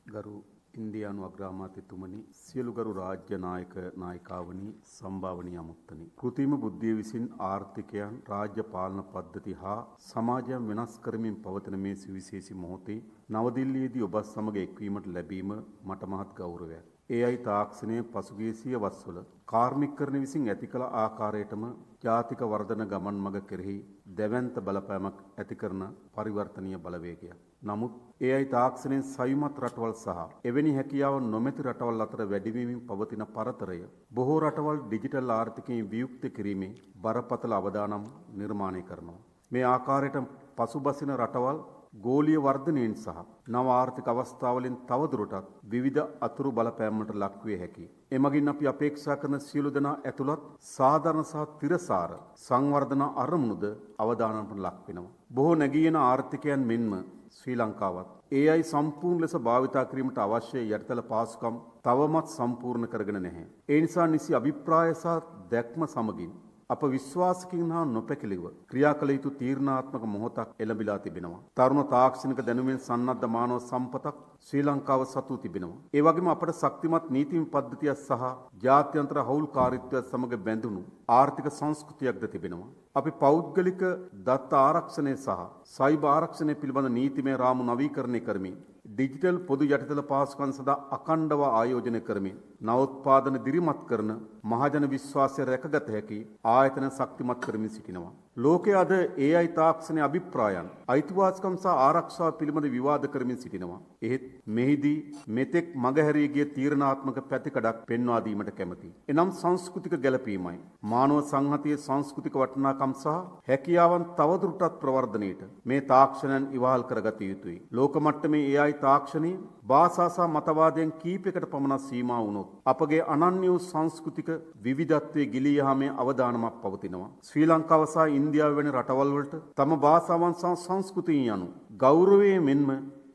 ගරු ඉන්දියානු අග්‍රාමාත්‍යතුමනි, සියලු ගරු රාජ්‍ය නායක නායිකාවනි, සම්භාවනීය අමුත්තනි. කෘත්‍රිම බුද්ධිය විසින් ආර්ථිකයන්, රාජ්‍ය පාලන පද්ධති හා සමාජයන් වෙනස් කරමින් පවතින මේ සුවිශේෂී මොහොතේ නවදිල්ලියේදී ඔබ සමග එක්වීමට ලැබීම මට මහත් ගෞරවයක්. AI තාක්ෂණයේ පසුගිය සියවස්වල කාර්මිකකරණ විසින් ඇති කළ ආකාරයටම ජාතික වර්ධන ගමන් මඟ කෙරෙහි දැවැන්ත බලපෑමක් ඇති කරන පරිවර්තනීය බලවේගයක්. නමුත් AI තාක්ෂණයෙන් සවිමත් රටවල් සහ එවැනි හැකියාව නොමැති රටවල් අතර වැඩිවීමෙන් පවතින පරතරය බොහෝ රටවල් ඩිජිටල් ආර්ථිකයෙන් වියුක්ත කිරීමේ බරපතල අවදානම් නිර්මාණය කරනවා. මේ ආකාරයට පසුබසින රටවල් ගෝලීය වර්ධනයෙන් සහ නව ආර්ථික අවස්ථාවලින් තවදුරටත් විවිධ අතුරු බලපෑම්වලට ලක්විය හැකියි. එමගින් අපි අපේක්ෂා කරන සියලු දෙනා ඇතුළත් සාධාරණ සහ තිරසාර සංවර්ධන අරමුණුද අවදානමට ලක් වෙනවා. බොහෝ නැගී එන ආර්ථිකයන් මෙන්ම ශ්‍රී ලංකාවත් AI සම්පූර්ණ ලෙස භාවිතා කිරීමට අවශ්‍ය යටිතල පහසුකම් තවමත් සම්පූර්ණ කරගෙන නැහැ. ඒ නිසා නිසි අභිප්‍රාය සහ දැක්ම සමගින් අප විශ්වාසකින් හා නොපැකිලිව ක්‍රියා කළ යුතු තීරණාත්මක මොහොතක් එළඹිලා තිබෙනවා. තරුණ තාක්ෂණික දැනුමින් සන්නද්ධ මානව සම්පතක් ශ්‍රී ලංකාව සතු තිබෙනවා. ඒ වගේම අපට ශක්තිමත් නීතිම පද්ධතියක් සහ ජාත්‍යන්තර හවුල්කාරීත්වයක් සමග බැඳුණු ආර්ථික සංස්කෘතියක්ද තිබෙනවා. අපි පෞද්ගලික දත්ත ආරක්ෂණය සහ සයිබර් ආරක්ෂණය පිළිබඳ නීතිමය රාමු නවීකරණය කරමින් ඩිජිටල් පොදු යටිතල පහසුකම් සඳහා අඛණ්ඩව ආයෝජනය කරමින් නවෝත්පාදන දිරිමත් කරන මහජන විශ්වාසය රැකගත හැකි ආයතන ශක්තිමත් කරමින් සිටිනවා. ලෝකයේ අද AI තාක්ෂණයේ අභිප්‍රායන් අයිතිවාසිකම් සහ ආරක්ෂාව පිළිබඳ විවාද කරමින් සිටිනවා. එහෙත් මෙහිදී මෙතෙක් මගහැරී ගිය තීරණාත්මක පැතිකඩක් පෙන්වා දීමට කැමැතියි. එනම් සංස්කෘතික ගැළපීමයි. මානව සංහතියේ සංස්කෘතික වටිනාකම් සහ හැකියාවන් තවදුරටත් ප්‍රවර්ධනයට මේ තාක්ෂණයන් ඉවහල් කරගත යුතුයි. ලෝක මට්ටමේ AI තාක්ෂණය භාෂා සහ මතවාදයන් කීපයකට පමණ සීමා වුණොත් අපගේ අනන්‍ය වූ සංස්කෘතික විවිධත්වයේ ගිලී යාමේ අවදානමක් පවතිනවා. ශ්‍රී ලංකාව සහ ඉන්දියාව වැනි රටවල් වලට තම භාෂාවන් සහ සංස්කෘතියන් යනු ගෞරවයේ මෙන්ම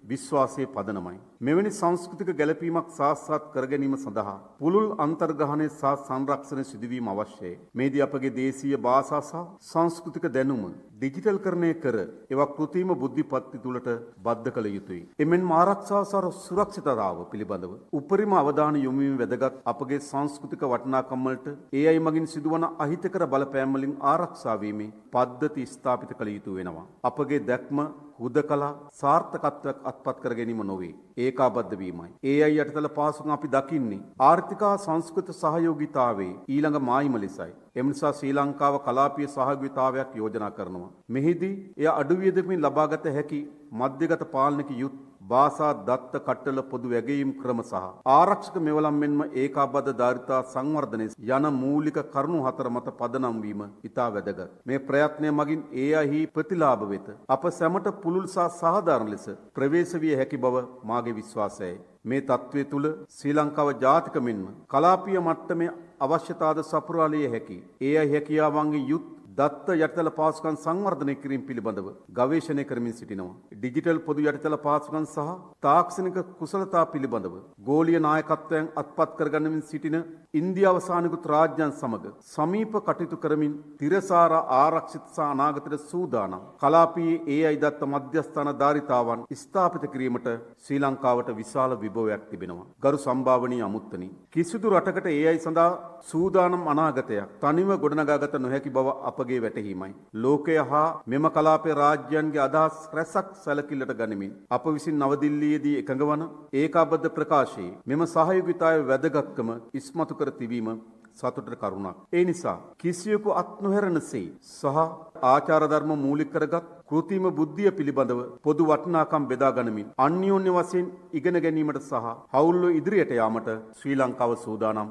විශ්වාසයේ පදනමයි. මෙවැනි සංස්කෘතික ගැළපීමක් සාක්ෂාත් කර ගැනීම සඳහා පුළුල් අන්තර්ග්‍රහණය සහ සංරක්ෂණය සිදුවීම අවශ්‍යයි. මේදී අපගේ දේශීය භාෂා සහ සංස්කෘතික දැනුම ඩිජිටල්කරණය කර ඒවා කෘත්‍රිම බුද්ධිපත්ති තුළට බද්ධ කළ යුතුයි. එමෙන්ම ආරක්ෂාව සහ සුරක්ෂිතතාව පිළිබඳව උපරිම අවධානය යොමු වීම වැදගත්. අපගේ සංස්කෘතික වටිනාකම් වලට AI මගින් සිදුවන අහිතකර බලපෑම් වලින් ආරක්ෂා වීමේ පද්ධති ස්ථාපිත කළ යුතු වෙනවා. අපගේ දැක්ම හුදකලා සාර්ථකත්වයක් අත්පත් කර ගැනීම නොවේ. ඒකාබද්ධ වීමයි. AI යටතල පහසුකම් අපි දකින්නේ ආර්ථික සංස්කෘත සහයෝගීතාවයේ ඊළඟ මායිම ලෙසයි. එම නිසා ශ්‍රී ලංකාව කලාපීය සහයෝගීතාවයක් යෝජනා කරනවා. මෙහිදී එය අඩු වියදමින් ලබාගත හැකි මධ්‍යගත පාලනික යුත් භාෂා දත්ත කට්ටල පොදු වැගීම් ක්‍රම සහ ආරක්ෂක මෙවලම් මෙන්ම ඒකාබද්ධ ධාරිතා සංවර්ධනය යන මූලික කරුණු හතර මත පදනම් වීම ඉතා වැදගත්. මේ ප්‍රයත්නය මගින් AI ප්‍රතිලාභ වෙත අප සැමට පුළුල් සහ සාධාරණ ලෙස ප්‍රවේශ විය හැකි බව මාගේ විශ්වාසයයි. මේ තත්ත්වය තුළ ශ්‍රී ලංකාව ජාතික මෙන්ම කලාපීය මට්ටමේ අවශ්‍යතාද සපුරාලිය හැකි AI හැකියාවන්ගේ යුත් දත්ත යටිතල පහසුකම් සංවර්ධනය කිරීම පිළිබඳව ගවේෂණය කරමින් සිටිනවා. ඩිජිටල් පොදු යටිතල පහසුකම් සහ තාක්ෂණික කුසලතා පිළිබඳව ගෝලීය නායකත්වයන් අත්පත් කරගන්නමින් සිටින ඉන්දියාව සානිකුත් රාජ්‍යයන් සමග සමීප කටයුතු කරමින් තිරසාර ආරක්ෂිත සහ අනාගතයට සූදානම් කලාපීය AI දත්ත මධ්‍යස්ථාන ධාරිතාවන් ස්ථාපිත කිරීමට ශ්‍රී ලංකාවට විශාල විභවයක් තිබෙනවා. ගරු සම්භාවනීය අමුත්තනි, කිසිදු රටකට AI සඳහා සූදානම් අනාගතයක් තනිව ගොඩනගාගත නොහැකි බව අපගේ වැටහීමයි. ලෝකය හා මෙම කලාපයේ රාජ්‍යයන්ගේ අදහස් රැසක් සැලකිල්ලට ගනිමින් අප විසින් නවදිල්ලියේදී එකඟ වන ඒකාබද්ධ ප්‍රකාශයේ මෙම සහයෝගීතාවයේ වැදගත්කම ඉස්මතු කර තිබීම සතුටට කරුණක්. ඒ නිසා කිසියෙකු අත් නොහැරෙනසේ සහ ආචාර ධර්ම මූලික කරගත් කෘත්‍රිම බුද්ධිය පිළිබඳව පොදු වටිනාකම් බෙදා ගනිමින් අන්‍යෝන්‍ය වශයෙන් ඉගෙන ගැනීමට සහ හවුල්ව ඉදිරියට යාමට ශ්‍රී ලංකාව සූදානම්.